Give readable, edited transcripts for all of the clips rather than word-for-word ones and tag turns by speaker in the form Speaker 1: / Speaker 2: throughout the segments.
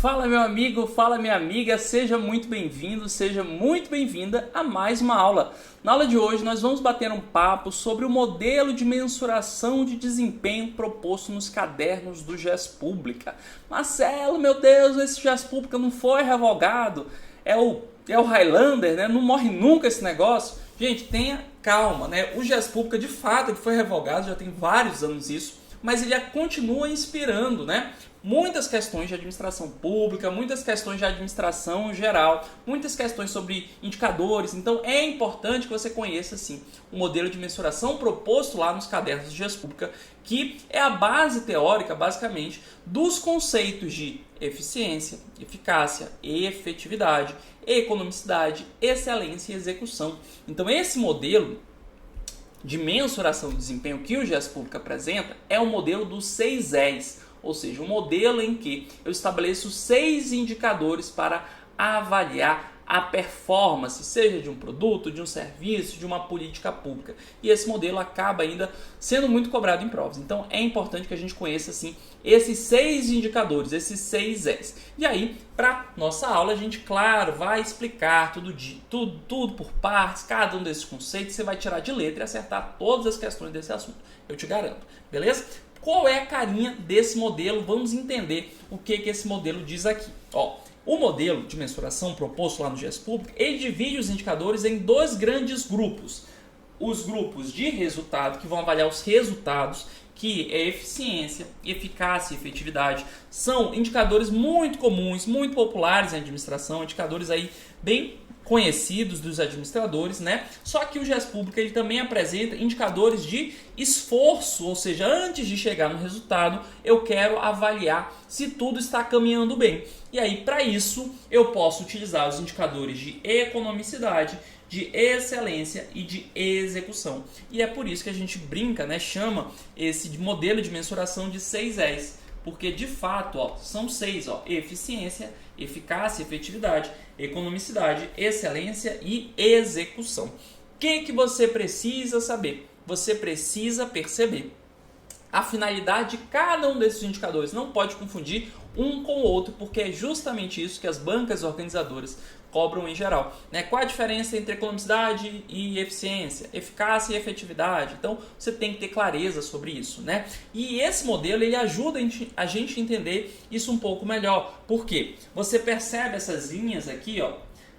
Speaker 1: Fala meu amigo, fala minha amiga, seja muito bem-vindo, seja muito bem-vinda a mais uma aula. Na aula de hoje nós vamos bater um papo sobre o modelo de mensuração de desempenho proposto nos cadernos do GES Pública. Marcelo, meu Deus, esse GES Pública não foi revogado, é o Highlander, né? Não morre nunca esse negócio. Gente, tenha calma, né? O GES Pública de fato ele foi revogado, já tem vários anos isso, mas ele continua inspirando, né? Muitas questões de administração pública, muitas questões de administração geral, muitas questões sobre indicadores. Então é importante que você conheça sim, o modelo de mensuração proposto lá nos cadernos de GES Pública, que é a base teórica, basicamente, dos conceitos de eficiência, eficácia, efetividade, economicidade, excelência e execução. Então esse modelo de mensuração do desempenho que o GES Pública apresenta é o modelo dos 6 Es. Ou seja, um modelo em que eu estabeleço 6 indicadores para avaliar a performance, seja de um produto, de um serviço, de uma política pública. E esse modelo acaba ainda sendo muito cobrado em provas. Então é importante que a gente conheça assim, esses 6 indicadores, esses 6 Es. E aí, para nossa aula, a gente, claro, vai explicar tudo por partes, cada um desses conceitos, você vai tirar de letra e acertar todas as questões desse assunto. Eu te garanto, beleza? Qual é a carinha desse modelo? Vamos entender o que esse modelo diz aqui. O modelo de mensuração proposto lá no GES Público, ele divide os indicadores em 2 grandes grupos. Os grupos de resultado, que vão avaliar os resultados, que é eficiência, eficácia e efetividade. São indicadores muito comuns, muito populares em administração, indicadores aí bem conhecidos dos administradores, né? Só que o GES Público ele também apresenta indicadores de esforço, ou seja, antes de chegar no resultado, eu quero avaliar se tudo está caminhando bem. E aí, para isso, eu posso utilizar os indicadores de economicidade, de excelência e de execução. E é por isso que a gente brinca, né? Chama esse modelo de mensuração de 6 Es. Porque de fato são 6, eficiência, eficácia, efetividade, economicidade, excelência e execução. O que você precisa saber? Você precisa perceber a finalidade de cada um desses indicadores. Não pode confundir um com o outro, porque é justamente isso que as bancas organizadoras cobram em geral, né? Qual a diferença entre economicidade e eficiência, eficácia e efetividade? Então você tem que ter clareza sobre isso, né? E esse modelo ele ajuda a gente a entender isso um pouco melhor. Por quê? Você percebe essas linhas aqui,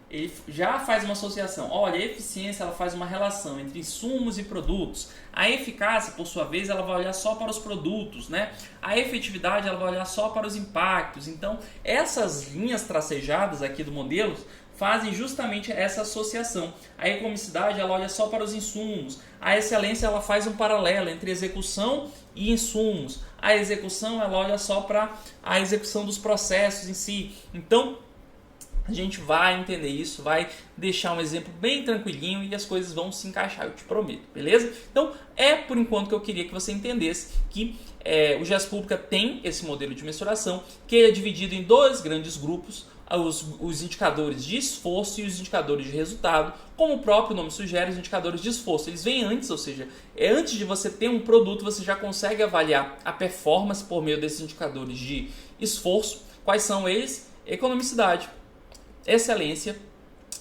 Speaker 1: ele já faz uma associação. Olha, a eficiência ela faz uma relação entre insumos e produtos. A eficácia, por sua vez, ela vai olhar só para os produtos, né? A efetividade ela vai olhar só para os impactos. Então, essas linhas tracejadas aqui do modelo fazem justamente essa associação. A economicidade ela olha só para os insumos. A excelência ela faz um paralelo entre execução e insumos. A execução ela olha só para a execução dos processos em si. Então, a gente vai entender isso, vai deixar um exemplo bem tranquilinho e as coisas vão se encaixar, eu te prometo, beleza? Então, por enquanto que eu queria que você entendesse que o GES Pública tem esse modelo de mensuração, que é dividido em 2 grandes grupos, os indicadores de esforço e os indicadores de resultado. Como o próprio nome sugere, os indicadores de esforço, eles vêm antes, ou seja, antes de você ter um produto, você já consegue avaliar a performance por meio desses indicadores de esforço. Quais são eles? Economicidade, excelência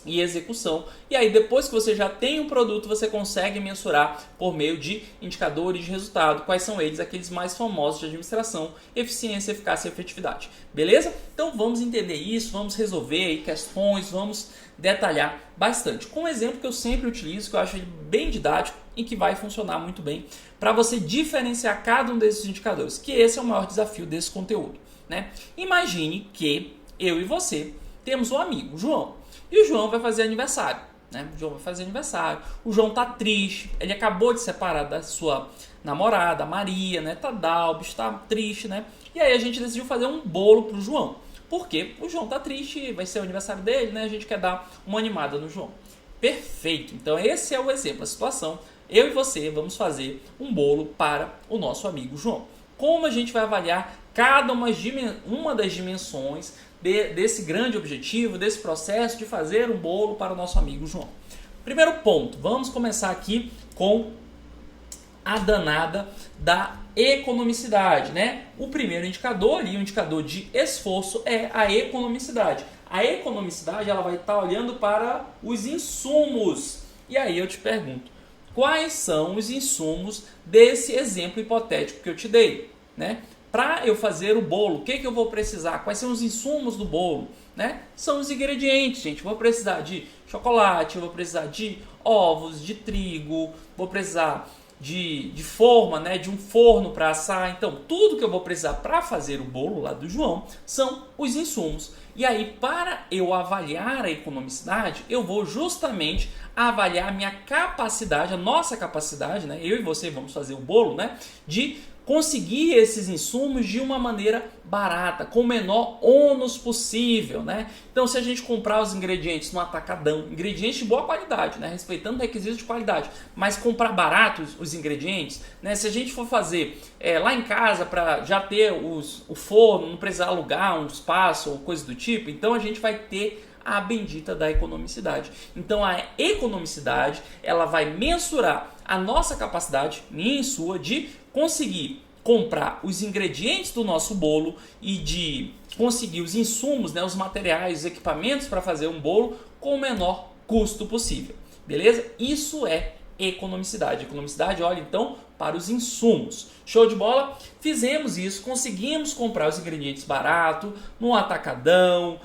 Speaker 1: e execução. E aí depois que você já tem um produto, você consegue mensurar por meio de indicadores de resultado. Quais são eles? Aqueles mais famosos de administração: eficiência, eficácia e efetividade. Beleza? Então vamos entender isso, vamos resolver aí questões, vamos detalhar bastante. Com um exemplo que eu sempre utilizo, que eu acho ele bem didático e que vai funcionar muito bem para você diferenciar cada um desses indicadores, que esse é o maior desafio desse conteúdo, né? Imagine que eu e você temos um amigo, o João. E o João vai fazer aniversário, né? O João vai fazer aniversário. O João tá triste. Ele acabou de separar da sua namorada, a Maria, né? Tá down, tá triste, né? E aí a gente decidiu fazer um bolo pro João. Por quê? O João tá triste, vai ser o aniversário dele, né? A gente quer dar uma animada no João. Perfeito. Então esse é o exemplo, a situação. Eu e você vamos fazer um bolo para o nosso amigo João. Como a gente vai avaliar cada uma das dimensões desse grande objetivo, desse processo de fazer um bolo para o nosso amigo João? Primeiro ponto, vamos começar aqui com a danada da economicidade, né? O primeiro indicador ali, o indicador de esforço, é a economicidade. A economicidade, ela vai estar olhando para os insumos. E aí eu te pergunto, quais são os insumos desse exemplo hipotético que eu te dei, né? Para eu fazer o bolo, o que eu vou precisar? Quais são os insumos do bolo? Né? São os ingredientes, gente. Vou precisar de chocolate, vou precisar de ovos, de trigo, vou precisar de forma, né? De um forno para assar. Então, tudo que eu vou precisar para fazer o bolo lá do João são os insumos. E aí, para eu avaliar a economicidade, eu vou justamente avaliar a minha capacidade, a nossa capacidade, né? Eu e você vamos fazer o bolo, né? De conseguir esses insumos de uma maneira barata, com o menor ônus possível, né? Então, se a gente comprar os ingredientes no atacadão, ingredientes de boa qualidade, né? Respeitando requisitos de qualidade, mas comprar baratos os ingredientes, né? Se a gente for fazer lá em casa para já ter o forno, não precisar alugar um espaço ou coisa do tipo, então a gente vai ter a bendita da economicidade. Então a economicidade, ela vai mensurar a nossa capacidade, minha e sua, de conseguir comprar os ingredientes do nosso bolo e de conseguir os insumos, né, os materiais, os equipamentos para fazer um bolo com o menor custo possível. Beleza? Isso é economicidade. Economicidade, olha então para os insumos. Show de bola? Fizemos isso, conseguimos comprar os ingredientes barato, no atacadão,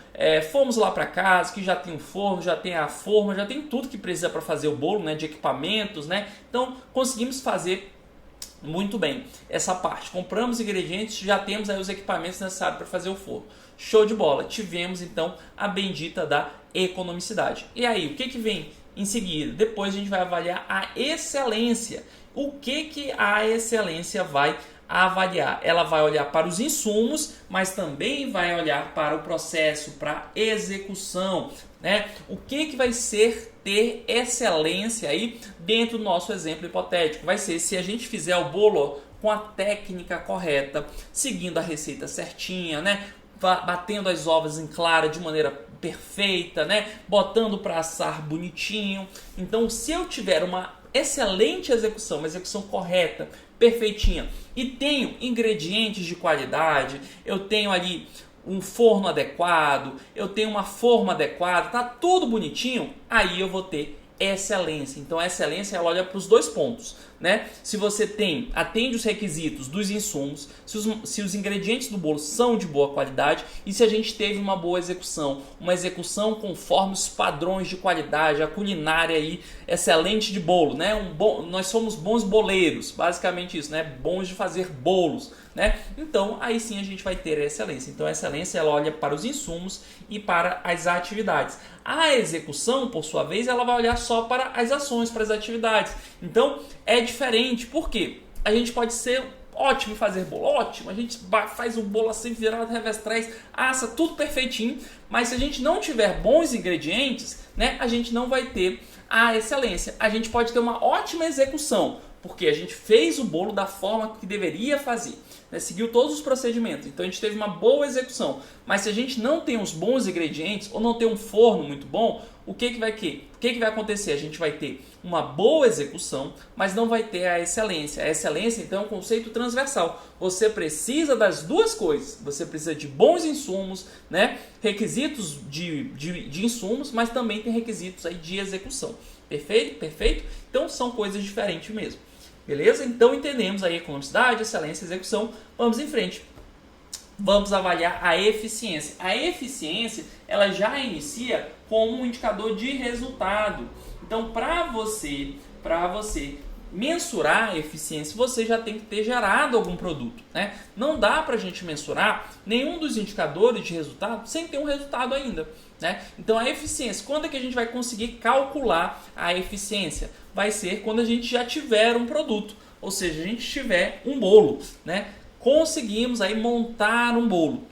Speaker 1: fomos lá para casa, que já tem um forno, já tem a forma, já tem tudo que precisa para fazer o bolo, né, de equipamentos, né? Então, conseguimos fazer muito bem essa parte. Compramos ingredientes, já temos aí os equipamentos necessários para fazer o forno. Show de bola. Tivemos então a bendita da economicidade. E aí, o que vem em seguida? Depois a gente vai avaliar a excelência. O que a excelência vai avaliar? Ela vai olhar para os insumos, mas também vai olhar para o processo, para a execução, né? O que vai ser ter excelência aí dentro do nosso exemplo hipotético? Vai ser se a gente fizer o bolo com a técnica correta, seguindo a receita certinha, né? Batendo as ovas em clara de maneira perfeita, né? Botando para assar bonitinho. Então, se eu tiver uma excelente execução, uma execução correta, perfeitinha, e tenho ingredientes de qualidade, eu tenho ali um forno adequado, eu tenho uma forma adequada, tá tudo bonitinho, aí eu vou ter excelência. Então a excelência, ela olha para os dois pontos, né? Se você atende os requisitos dos insumos, se os ingredientes do bolo são de boa qualidade e se a gente teve uma boa execução, uma execução conforme os padrões de qualidade, a culinária aí excelente de bolo, né? Nós somos bons boleiros, basicamente isso, né? Bons de fazer bolos, né? Então aí sim a gente vai ter a excelência. Então a excelência, ela olha para os insumos e para as atividades. A execução, por sua vez, ela vai olhar só para as ações, para as atividades. Então é diferente, porque a gente pode ser ótimo em fazer bolo, ótimo, a gente faz o bolo assim, virado, revés, trás, assa, tudo perfeitinho, mas se a gente não tiver bons ingredientes, né, a gente não vai ter a excelência. A gente pode ter uma ótima execução, porque a gente fez o bolo da forma que deveria fazer, né? Seguiu todos os procedimentos, então a gente teve uma boa execução. Mas se a gente não tem os bons ingredientes ou não tem um forno muito bom, o que vai acontecer? A gente vai ter uma boa execução, mas não vai ter a excelência. A excelência, então, é um conceito transversal. Você precisa das duas coisas. Você precisa de bons insumos, né? Requisitos de insumos, mas também tem requisitos aí de execução. Perfeito? Perfeito? Então, são coisas diferentes mesmo. Beleza? Então entendemos aí economicidade, excelência e execução. Vamos em frente. Vamos avaliar a eficiência. A eficiência, ela já inicia como um indicador de resultado. Então, para você mensurar a eficiência, você já tem que ter gerado algum produto, né? Não dá para a gente mensurar nenhum dos indicadores de resultado sem ter um resultado ainda, né? Então a eficiência, quando é que a gente vai conseguir calcular a eficiência? Vai ser quando a gente já tiver um produto, ou seja, a gente tiver um bolo, né? Conseguimos aí montar um bolo,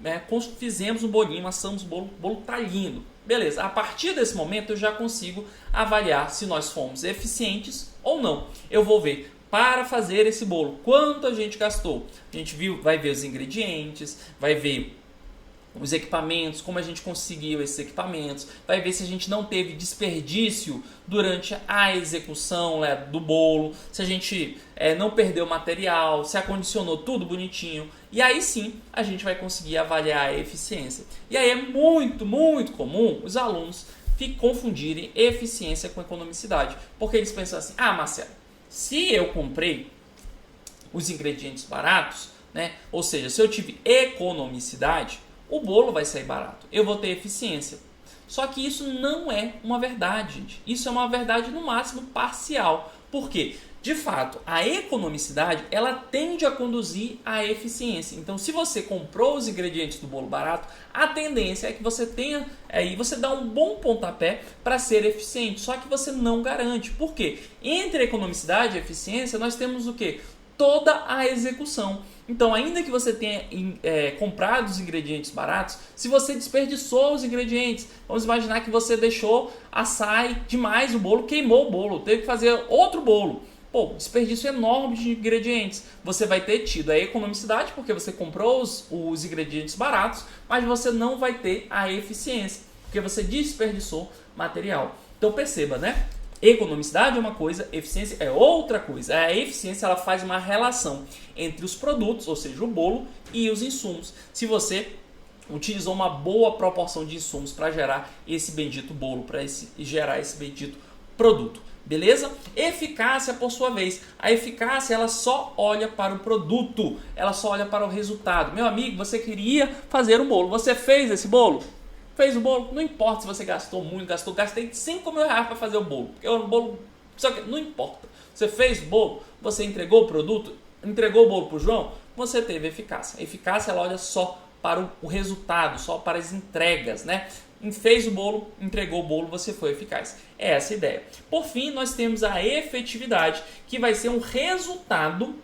Speaker 1: né? Fizemos um bolinho, assamos o bolo tá lindo. Beleza, a partir desse momento eu já consigo avaliar se nós fomos eficientes ou não. Eu vou ver, para fazer esse bolo, quanto a gente gastou. A gente vai ver os ingredientes, vai ver os equipamentos, como a gente conseguiu esses equipamentos, vai ver se a gente não teve desperdício durante a execução, né, do bolo, se a gente não perdeu material, se acondicionou tudo bonitinho, e aí sim a gente vai conseguir avaliar a eficiência. E aí é muito, muito comum os alunos confundirem eficiência com economicidade, porque eles pensam assim: ah, Marcelo, se eu comprei os ingredientes baratos, né, ou seja, se eu tive economicidade, o bolo vai sair barato, eu vou ter eficiência. Só que isso não é uma verdade, gente. Isso é uma verdade no máximo parcial. Por quê? De fato, a economicidade ela tende a conduzir à eficiência. Então, se você comprou os ingredientes do bolo barato, a tendência é que você tenha aí você dá um bom pontapé para ser eficiente. Só que você não garante. Por quê? Entre a economicidade e a eficiência, nós temos o quê? Toda a execução. Então, ainda que você tenha comprado os ingredientes baratos, se você desperdiçou os ingredientes, vamos imaginar que você deixou assar demais o bolo, queimou o bolo, teve que fazer outro bolo. Pô, desperdício enorme de ingredientes. Você vai ter tido a economicidade, porque você comprou os ingredientes baratos, mas você não vai ter a eficiência, porque você desperdiçou material. Então, perceba, né? Economicidade é uma coisa, eficiência é outra coisa. A eficiência ela faz uma relação entre os produtos, ou seja, o bolo, e os insumos. Se você utilizou uma boa proporção de insumos para gerar esse bendito bolo, para gerar esse bendito produto. Beleza? Eficácia, por sua vez. A eficácia ela só olha para o produto, ela só olha para o resultado. Meu amigo, você queria fazer um bolo, você fez esse bolo? Fez o bolo, não importa se você gastou muito, gastei 5 mil reais para fazer o bolo, porque o bolo, só que não importa, você fez o bolo, você entregou o produto, entregou o bolo para o João, você teve eficácia. A eficácia ela olha só para o resultado, só para as entregas, né? Fez o bolo, entregou o bolo, você foi eficaz. É essa a ideia. Por fim, nós temos a efetividade, que vai ser um resultado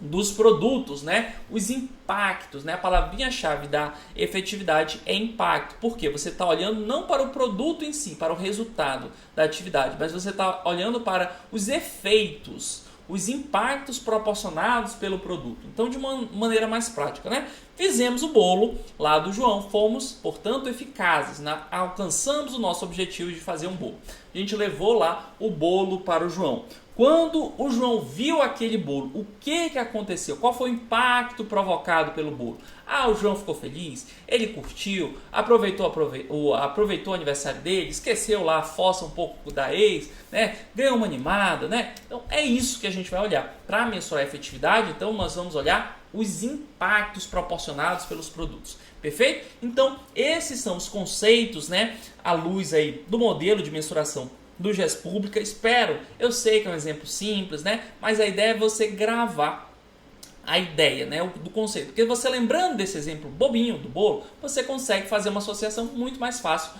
Speaker 1: dos produtos, né? Os impactos, né? A palavrinha-chave da efetividade é impacto. Por quê? Você está olhando não para o produto em si, para o resultado da atividade, mas você está olhando para os efeitos, os impactos proporcionados pelo produto. Então, de uma maneira mais prática, né? Fizemos o bolo lá do João, fomos, portanto, eficazes, né? Alcançamos o nosso objetivo de fazer um bolo. A gente levou lá o bolo para o João. Quando o João viu aquele bolo, o que aconteceu? Qual foi o impacto provocado pelo bolo? Ah, o João ficou feliz, ele curtiu, aproveitou o aniversário dele, esqueceu lá a fossa um pouco da ex, né? Ganhou uma animada, né? Então é isso que a gente vai olhar. Para mensurar a efetividade, então nós vamos olhar os impactos proporcionados pelos produtos. Perfeito? Então esses são os conceitos, né? À luz aí do modelo de mensuração do GES Pública. Eu sei que é um exemplo simples, né? Mas a ideia é você gravar a ideia, né, do conceito. Porque você lembrando desse exemplo bobinho do bolo, você consegue fazer uma associação muito mais fácil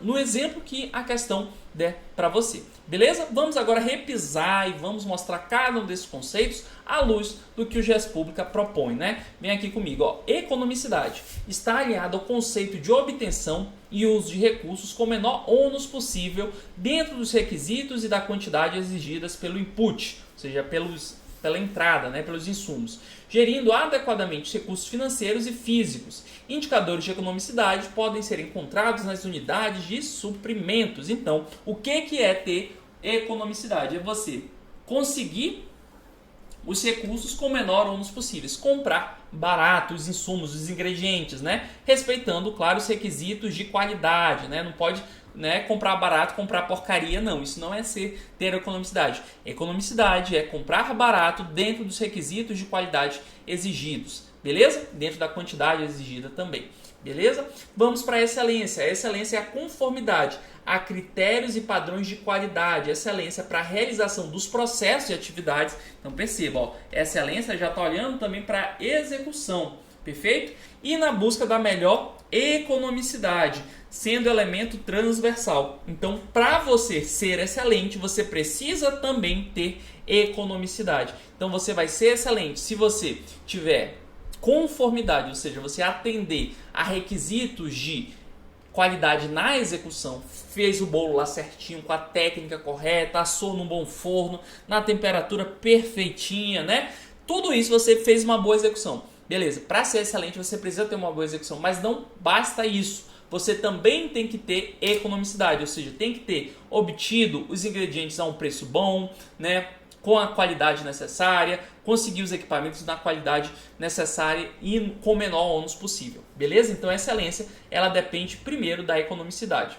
Speaker 1: no exemplo que a questão der para você. Beleza? Vamos agora repisar e vamos mostrar cada um desses conceitos à luz do que o GES Pública propõe, né? Vem aqui comigo, ó. Economicidade está aliada ao conceito de obtenção e uso de recursos com o menor ônus possível dentro dos requisitos e da quantidade exigidas pelo input, ou seja, pela entrada, né, pelos insumos, gerindo adequadamente recursos financeiros e físicos. Indicadores de economicidade podem ser encontrados nas unidades de suprimentos. Então, o que é ter economicidade? É você conseguir os recursos com o menor ônus possíveis, comprar barato os insumos, os ingredientes, né? Respeitando, claro, os requisitos de qualidade, né? Não pode, né, comprar barato, comprar porcaria, não. Isso não é ter economicidade. Economicidade é comprar barato dentro dos requisitos de qualidade exigidos, beleza? Dentro da quantidade exigida também, beleza? Vamos para a excelência. A excelência é a conformidade a critérios e padrões de qualidade, excelência para a realização dos processos e atividades. Então perceba, ó, excelência já está olhando também para a execução, perfeito? E na busca da melhor economicidade, sendo elemento transversal. Então, para você ser excelente, você precisa também ter economicidade. Então, você vai ser excelente se você tiver conformidade, ou seja, você atender a requisitos de qualidade na execução, fez o bolo lá certinho, com a técnica correta, assou num bom forno, na temperatura perfeitinha, né? Tudo isso você fez uma boa execução. Beleza, para ser excelente você precisa ter uma boa execução, mas não basta isso. Você também tem que ter economicidade, ou seja, tem que ter obtido os ingredientes a um preço bom, né, com a qualidade necessária, conseguir os equipamentos na qualidade necessária e com o menor ônus possível. Beleza? Então a excelência ela depende primeiro da economicidade.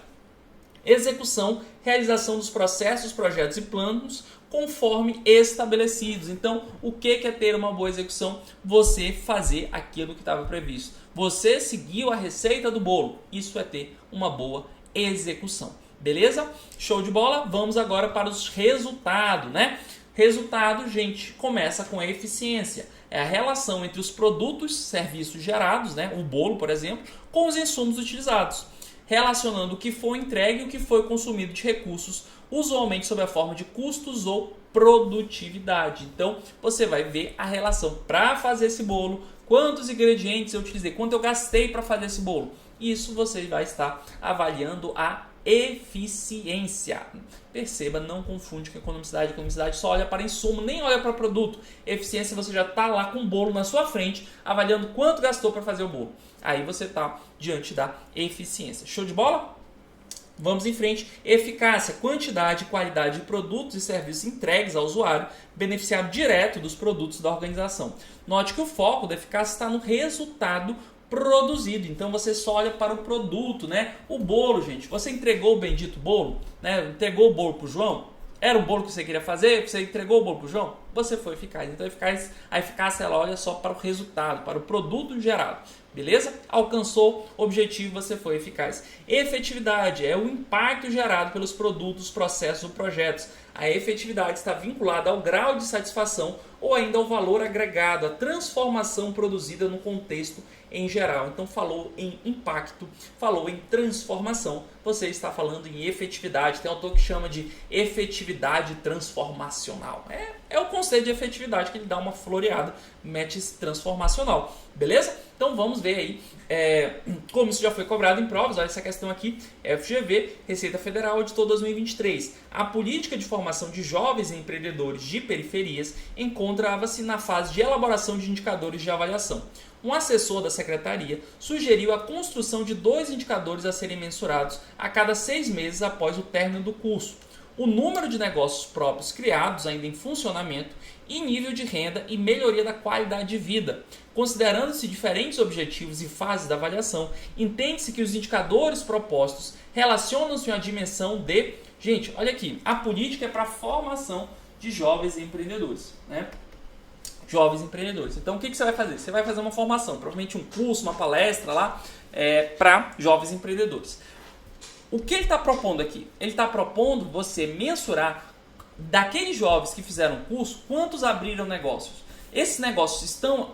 Speaker 1: Execução, realização dos processos, projetos e planos conforme estabelecidos. Então, o que é ter uma boa execução? Você fazer aquilo que estava previsto. Você seguiu a receita do bolo. Isso é ter uma boa execução. Beleza? Show de bola? Vamos agora para os resultados, né? Resultado, gente, começa com a eficiência. É a relação entre os produtos e serviços gerados, né? O bolo, por exemplo, com os insumos utilizados, relacionando o que foi entregue e o que foi consumido de recursos, usualmente sob a forma de custos ou produtividade. Então, você vai ver a relação para fazer esse bolo, quantos ingredientes eu utilizei, quanto eu gastei para fazer esse bolo. Isso você vai estar avaliando a eficiência. Perceba, não confunde com economicidade. Economicidade só olha para insumo, nem olha para produto. Eficiência, você já está lá com o bolo na sua frente, avaliando quanto gastou para fazer o bolo. Aí você está diante da eficiência. Show de bola? Vamos em frente. Eficácia, quantidade e qualidade de produtos e serviços entregues ao usuário, beneficiário direto dos produtos da organização. Note que o foco da eficácia está no resultado produzido. Então você só olha para o produto, né? O bolo, gente. Você entregou o bendito bolo, né? Entregou o bolo para o João? Era um bolo que você queria fazer? Você entregou o bolo para o João? Você foi eficaz. Então a eficácia ela olha só para o resultado, para o produto gerado. Beleza? Alcançou o objetivo, você foi eficaz. Efetividade é o impacto gerado pelos produtos, processos ou projetos. A efetividade está vinculada ao grau de satisfação ou ainda ao valor agregado, à transformação produzida no contexto em geral. Então falou em impacto, falou em transformação, você está falando em efetividade. Tem autor que chama de efetividade transformacional. É o conceito de efetividade que ele dá uma floreada, mete transformacional. Beleza? Então vamos ver aí como isso já foi cobrado em provas. Olha essa questão aqui, FGV, Receita Federal, editor 2023. A política de formação de jovens empreendedores de periferias encontrava-se na fase de elaboração de indicadores de avaliação. Um assessor da secretaria sugeriu a construção de 2 indicadores a serem mensurados a cada 6 meses após o término do curso: o número de negócios próprios criados ainda em funcionamento e nível de renda e melhoria da qualidade de vida. Considerando-se diferentes objetivos e fases da avaliação, entende-se que os indicadores propostos relacionam-se a dimensão de... Gente, olha aqui, a política é para a formação de jovens empreendedores, né? Jovens empreendedores. Então, o que você vai fazer? Você vai fazer uma formação, provavelmente um curso, uma palestra lá, para jovens empreendedores. O que ele está propondo aqui? Ele está propondo você mensurar daqueles jovens que fizeram curso, quantos abriram negócios. Esses negócios estão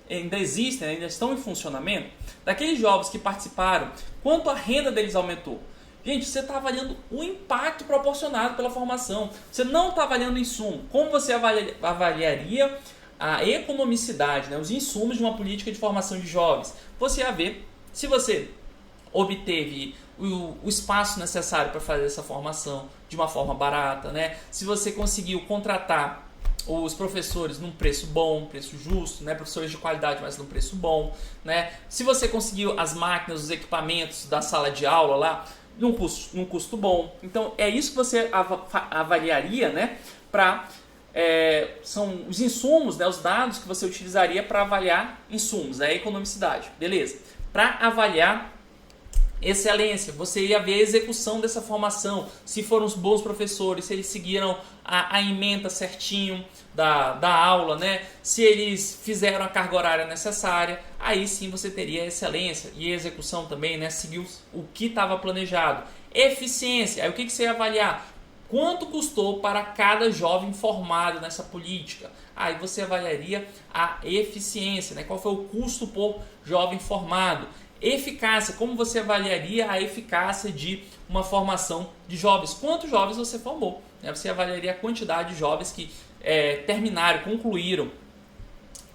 Speaker 1: ainda existem, ainda estão em funcionamento. Daqueles jovens que participaram, quanto a renda deles aumentou. Gente, você está avaliando o impacto proporcionado pela formação. Você não está avaliando o insumo. Como você avaliaria a economicidade, né, os insumos de uma política de formação de jovens? Você ia ver se você obteve o espaço necessário para fazer essa formação de uma forma barata, né? Se você conseguiu contratar os professores num preço bom, preço justo, né? Professores de qualidade, mas num preço bom, né? Se você conseguiu as máquinas, os equipamentos da sala de aula lá num custo bom. Então é isso que você avaliaria, né? São os insumos, né? Os dados que você utilizaria para avaliar insumos, a economicidade, beleza? Para avaliar excelência, você ia ver a execução dessa formação, se foram os bons professores, se eles seguiram a ementa certinho da aula, né? Se eles fizeram a carga horária necessária, aí sim você teria excelência e execução também, né? Seguiu o que estava planejado. Eficiência, aí o que você ia avaliar? Quanto custou para cada jovem formado nessa política? Aí você avaliaria a eficiência, né? Qual foi o custo por jovem formado? Eficácia, como você avaliaria a eficácia de uma formação de jovens? Quantos jovens você formou? Você avaliaria a quantidade de jovens que terminaram, concluíram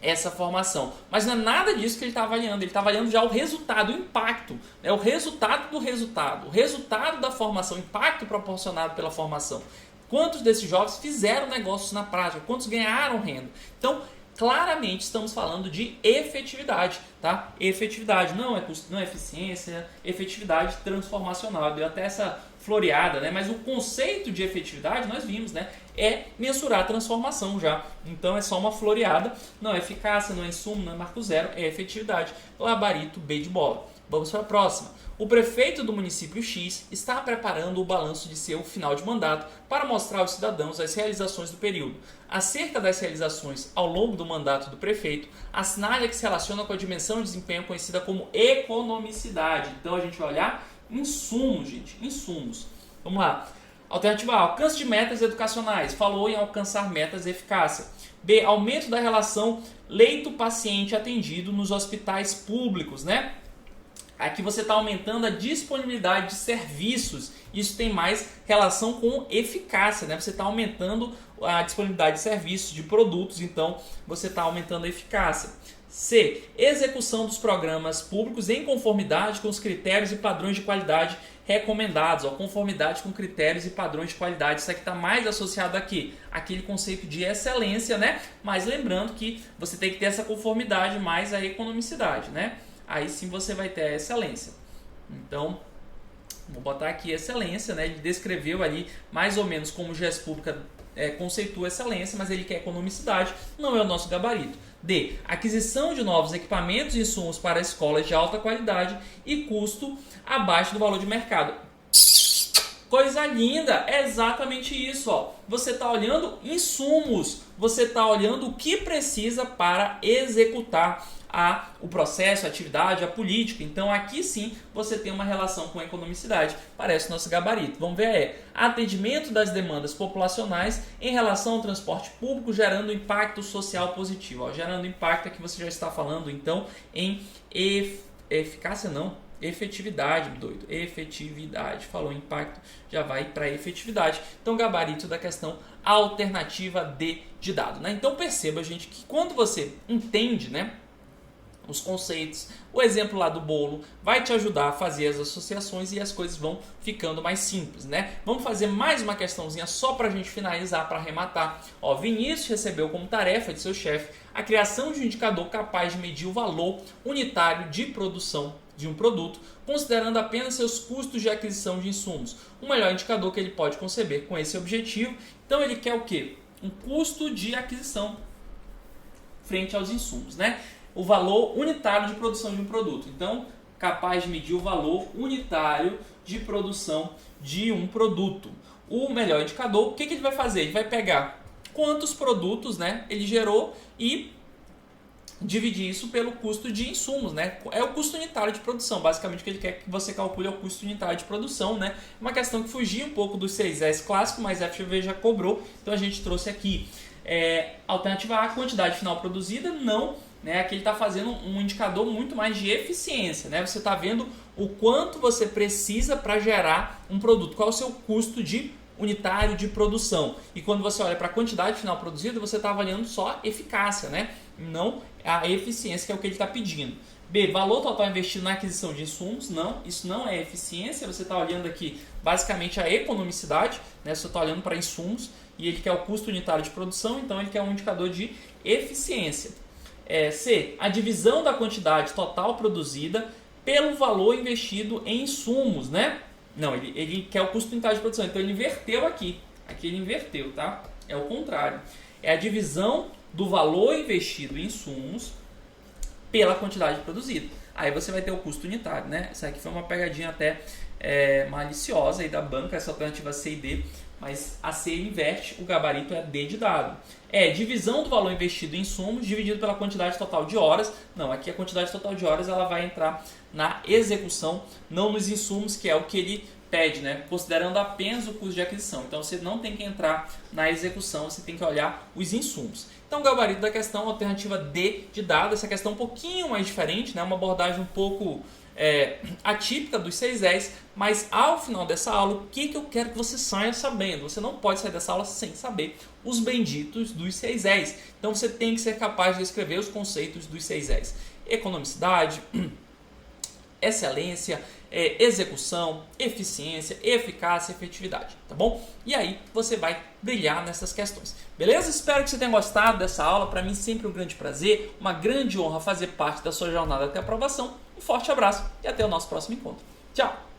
Speaker 1: essa formação. Mas não é nada disso que ele está avaliando. Ele está avaliando já o resultado, o impacto, né? O resultado do resultado, o resultado da formação, o impacto proporcionado pela formação. Quantos desses jovens fizeram negócios na prática? Quantos ganharam renda? Então, claramente estamos falando de efetividade, tá? Efetividade não é custo, não é eficiência, efetividade transformacional. Deu até essa floreada, né? Mas o conceito de efetividade nós vimos, né? É mensurar a transformação já. Então é só uma floreada, não é eficácia, não é insumo, não é marco zero, é efetividade. Gabarito B de bola. Vamos para a próxima. O prefeito do município X está preparando o balanço de seu final de mandato para mostrar aos cidadãos as realizações do período. Acerca das realizações ao longo do mandato do prefeito, assinale a que se relaciona com a dimensão de desempenho conhecida como economicidade. Então a gente vai olhar insumos, gente, insumos. Vamos lá. Alternativa A, alcance de metas educacionais. Falou em alcançar metas de eficácia. B, aumento da relação leito-paciente atendido nos hospitais públicos, né? Aqui você está aumentando a disponibilidade de serviços. Isso tem mais relação com eficácia, né? Você está aumentando a disponibilidade de serviços, de produtos, então você está aumentando a eficácia. C, execução dos programas públicos em conformidade com os critérios e padrões de qualidade recomendados, conformidade com critérios e padrões de qualidade. Isso aqui está mais associado aqui, aquele conceito de excelência, né? Mas lembrando que você tem que ter essa conformidade mais a economicidade, né? Aí sim você vai ter a excelência. Então, vou botar aqui excelência, né? Ele descreveu ali mais ou menos como gestão pública conceitua excelência, mas ele quer economicidade, não é o nosso gabarito. D, aquisição de novos equipamentos e insumos para escolas de alta qualidade e custo abaixo do valor de mercado. Coisa linda, é exatamente isso. Ó. Você está olhando insumos, você está olhando o que precisa para executar o processo, a atividade, a política. Então aqui sim você tem uma relação com a economicidade. Parece nosso gabarito. Vamos ver atendimento das demandas populacionais em relação ao transporte público, gerando impacto social positivo. Ó, gerando impacto aqui você já está falando então em eficácia não. Efetividade, doido. Efetividade. Falou impacto, já vai para efetividade. Então, gabarito da questão alternativa D de dado. Né? Então, perceba, gente, que quando você entende, né, os conceitos, o exemplo lá do bolo vai te ajudar a fazer as associações e as coisas vão ficando mais simples, né? Vamos fazer mais uma questãozinha só para a gente finalizar, para arrematar. Ó, Vinícius recebeu como tarefa de seu chefe a criação de um indicador capaz de medir o valor unitário de produção de um produto, considerando apenas seus custos de aquisição de insumos. O melhor indicador que ele pode conceber com esse objetivo. Então ele quer o quê? Um custo de aquisição frente aos insumos, né? O valor unitário de produção de um produto. Então, capaz de medir o valor unitário de produção de um produto. O melhor indicador, o que ele vai fazer? Ele vai pegar quantos produtos, né, ele gerou e dividir isso pelo custo de insumos, né? É o custo unitário de produção. Basicamente, o que ele quer que você calcule é o custo unitário de produção, né? Uma questão que fugia um pouco dos 6S clássico, mas a FGV já cobrou, então a gente trouxe aqui. Alternativa A, quantidade final produzida, não. Né? Aqui ele está fazendo um indicador muito mais de eficiência. Né? Você está vendo o quanto você precisa para gerar um produto. Qual é o seu custo unitário de produção. E quando você olha para a quantidade final produzida, você está avaliando só a eficácia, né? Não a eficiência, que é o que ele está pedindo. B, valor total investido na aquisição de insumos. Não, isso não é eficiência. Você está olhando aqui basicamente a economicidade. Né? Você está olhando para insumos e ele quer o custo unitário de produção, então ele quer um indicador de eficiência. C, a divisão da quantidade total produzida pelo valor investido em insumos, né? Não, ele quer o custo unitário de produção, então ele inverteu aqui. Aqui ele inverteu, tá? É o contrário. É a divisão do valor investido em insumos pela quantidade produzida. Aí você vai ter o custo unitário, né? Essa aqui foi uma pegadinha até maliciosa aí da banca, essa alternativa C e D, mas a C inverte, o gabarito é D de dado. Divisão do valor investido em insumos dividido pela quantidade total de horas. Não, aqui a quantidade total de horas ela vai entrar na execução, não nos insumos, que é o que ele pede, né? Considerando apenas o custo de aquisição. Então você não tem que entrar na execução, você tem que olhar os insumos. Então o gabarito da questão, alternativa D de dado, essa questão é um pouquinho mais diferente, né? Uma abordagem um pouco atípica dos 6S, mas ao final dessa aula, o que eu quero que você saia sabendo? Você não pode sair dessa aula sem saber os benditos dos 6S. Então você tem que ser capaz de escrever os conceitos dos 6S. Economicidade, excelência, execução, eficiência, eficácia e efetividade, tá bom? E aí você vai brilhar nessas questões, beleza? Espero que você tenha gostado dessa aula. Para mim sempre um grande prazer, uma grande honra fazer parte da sua jornada até a aprovação. Um forte abraço e até o nosso próximo encontro. Tchau!